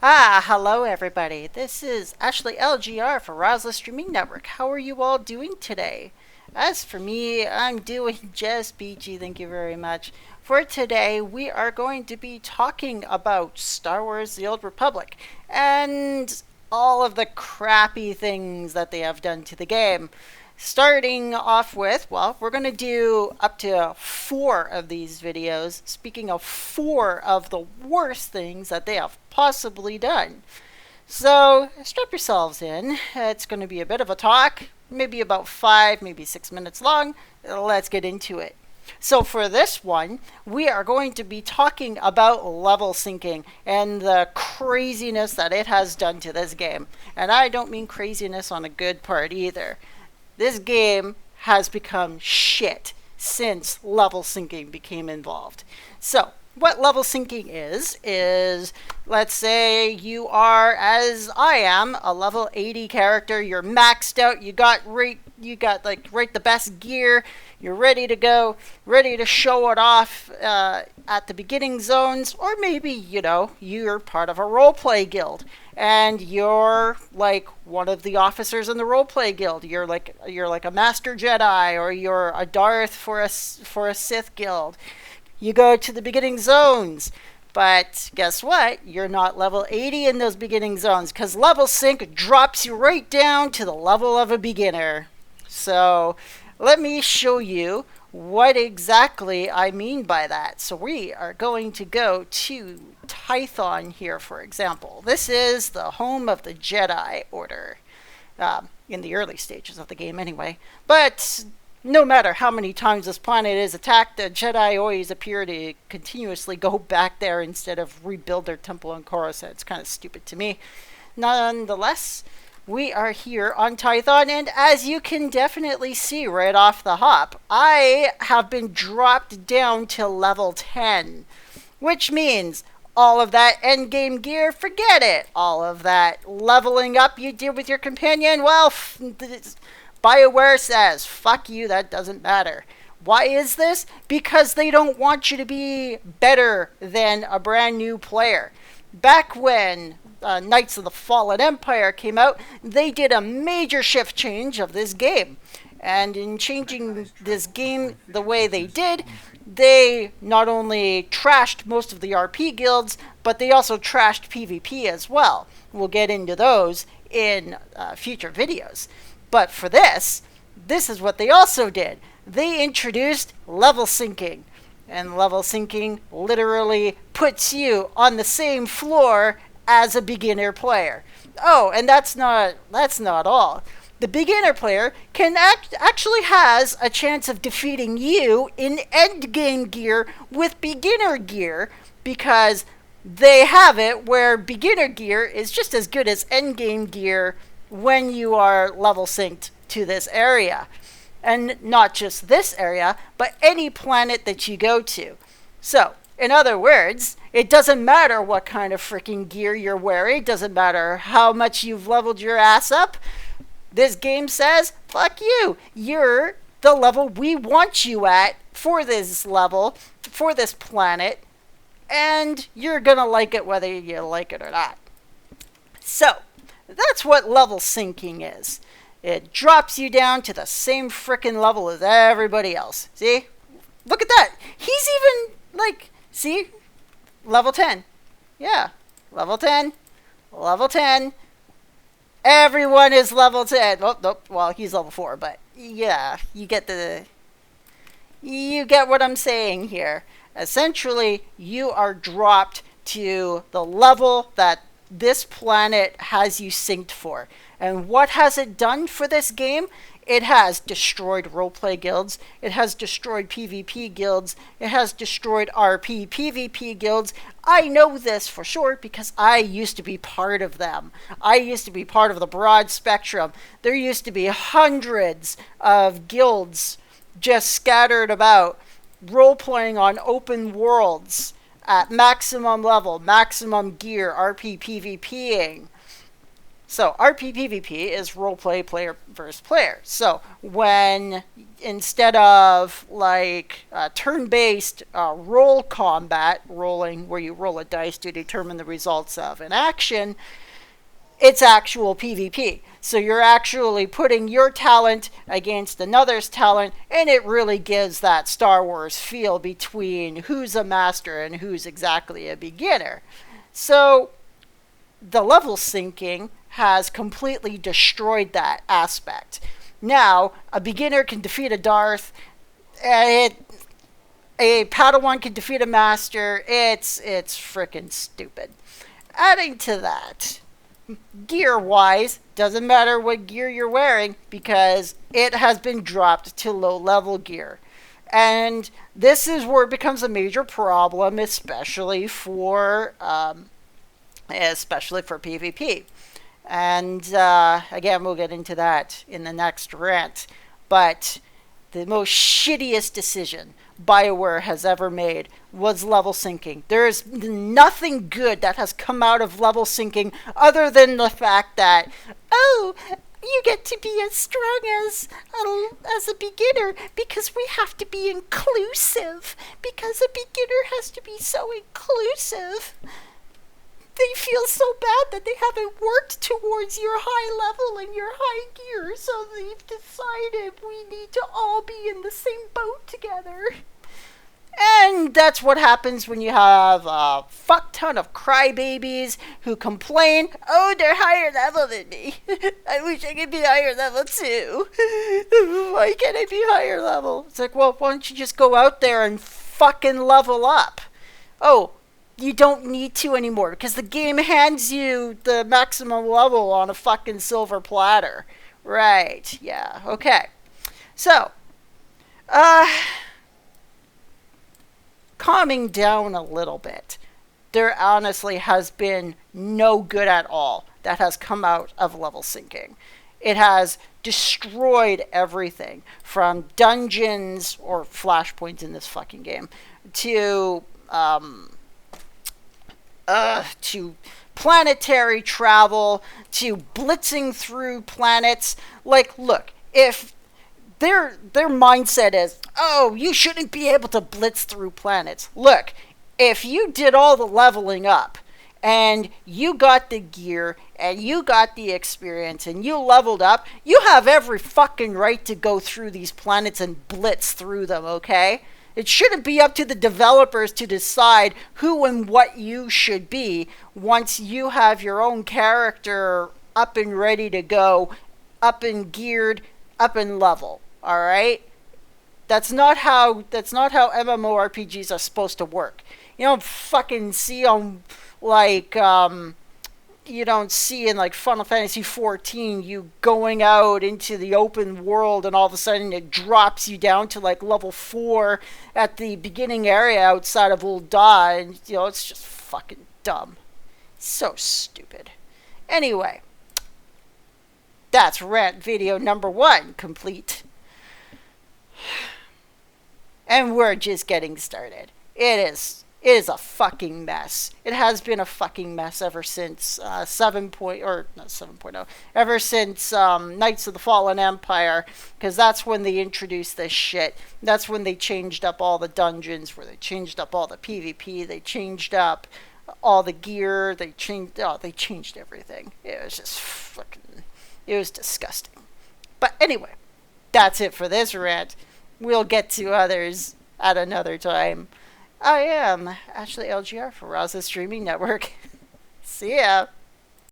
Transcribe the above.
Hello everybody. This is Ashley LGR for Rosla Streaming Network. How are you all doing today? As for me, I'm doing just peachy, thank you very much. For today, we are going to be talking about Star Wars The Old Republic and all of the crappy things that they have done to the game. Starting off with, well, we're going to do up to 4 of these videos, speaking of 4 of the worst things that they have possibly done. So strap yourselves in. It's going to be a bit of a talk, maybe about 5, maybe 6 minutes long. Let's get into it. So for this one, we are going to be talking about level syncing and the craziness that it has done to this game. And I don't mean craziness on a good part either. This game has become shit since level syncing became involved. So, what level syncing is let's say you are, as I am, a level 80 character, you're maxed out, you got the best gear, you're ready to go, ready to show it off at the beginning zones, or maybe, you're part of a roleplay guild and you're like one of the officers in the roleplay guild. You're like a master Jedi, or you're a Darth for a Sith guild. You go to the beginning zones, but guess what? You're not level 80 in those beginning zones, because level sync drops you right down to the level of a beginner. So let me show you what exactly I mean by that. So we are going to go to Tython here, for example. This is the home of the Jedi Order, in the early stages of the game anyway. But no matter how many times this planet is attacked, the Jedi always appear to continuously go back there instead of rebuild their temple on Coruscant. It's kind of stupid to me. Nonetheless, we are here on Tython, and as you can definitely see right off the hop, I have been dropped down to level 10, which means all of that endgame gear, forget it. All of that leveling up you did with your companion, well, BioWare says, fuck you, that doesn't matter. Why is this? Because they don't want you to be better than a brand new player. Back when Knights of the Fallen Empire came out, they did a major shift change of this game. And in changing this game the way they did, they not only trashed most of the RP guilds, but they also trashed PvP as well. We'll get into those in future videos. But for this is what they also did. They introduced level syncing. And level syncing literally puts you on the same floor as a beginner player. Oh, and that's not all. The beginner player actually has a chance of defeating you in endgame gear with beginner gear, because they have it where beginner gear is just as good as endgame gear when you are level synced to this area. And not just this area, but any planet that you go to. So, in other words, it doesn't matter what kind of freaking gear you're wearing. It doesn't matter how much you've leveled your ass up. This game says, fuck you. You're the level we want you at for this level, for this planet, and you're gonna like it whether you like it or not. So, that's what level syncing is. It drops you down to the same frickin' level as everybody else. See? Look at that. He's even, see? Level 10. Yeah. Level 10. Level 10. Everyone is level 10. Oh, nope. Well, he's level 4, but yeah, you get what I'm saying here. Essentially, you are dropped to the level that this planet has you synced for. And what has it done for this game? It has destroyed roleplay guilds. It has destroyed PvP guilds. It has destroyed RP PvP guilds. I know this for sure because I used to be part of them. I used to be part of the broad spectrum. There used to be hundreds of guilds just scattered about, role-playing on open worlds at maximum level, maximum gear, RP PvPing. So RPPVP is roleplay player versus player. So when instead of like turn-based roll combat, rolling where you roll a dice to determine the results of an action, it's actual PvP. So you're actually putting your talent against another's talent, and it really gives that Star Wars feel between who's a master and who's exactly a beginner. So the level syncing has completely destroyed that aspect. Now, a beginner can defeat a Darth, a Padawan can defeat a master. It's freaking stupid. Adding to that, gear-wise, doesn't matter what gear you're wearing because it has been dropped to low-level gear. And this is where it becomes a major problem, especially for PvP. And again, we'll get into that in the next rant. But the most shittiest decision BioWare has ever made was level syncing. There is nothing good that has come out of level syncing other than the fact that, oh, you get to be as strong as a beginner because we have to be inclusive. Because a beginner has to be so inclusive. They feel so bad that they haven't worked towards your high level and your high gear, so they've decided we need to all be in the same boat together. And that's what happens when you have a fuck ton of crybabies who complain, oh, they're higher level than me. I wish I could be higher level too. Why can't I be higher level? It's like, well, why don't you just go out there and fucking level up? Oh, you don't need to anymore because the game hands you the maximum level on a fucking silver platter. Right, yeah, okay. So, calming down a little bit. There honestly has been no good at all that has come out of level syncing. It has destroyed everything from dungeons or flashpoints in this fucking game to planetary travel, to blitzing through planets. Like, look, if their mindset is, oh, you shouldn't be able to blitz through planets. Look, if you did all the leveling up, and you got the gear, and you got the experience, and you leveled up, you have every fucking right to go through these planets and blitz through them, okay? It shouldn't be up to the developers to decide who and what you should be once you have your own character up and ready to go, up and geared, up and level. All right? That's not how MMORPGs are supposed to work. You don't fucking see on like you don't see in like Final Fantasy 14 you going out into the open world and all of a sudden it drops you down to like level 4 at the beginning area outside of Ul'dah, and you know, it's just fucking dumb. So stupid. Anyway, that's rant video number 1 complete. And we're just getting started. It is a fucking mess. It has been a fucking mess ever since 7.0, ever since Knights of the Fallen Empire, because that's when they introduced this shit. That's when they changed up all the dungeons, where they changed up all the PvP, they changed up all the gear, they changed everything. It was just fucking, it was disgusting. But anyway, that's it for this rant. We'll get to others at another time. I am Ashley LGR for Raza Streaming Network. See ya.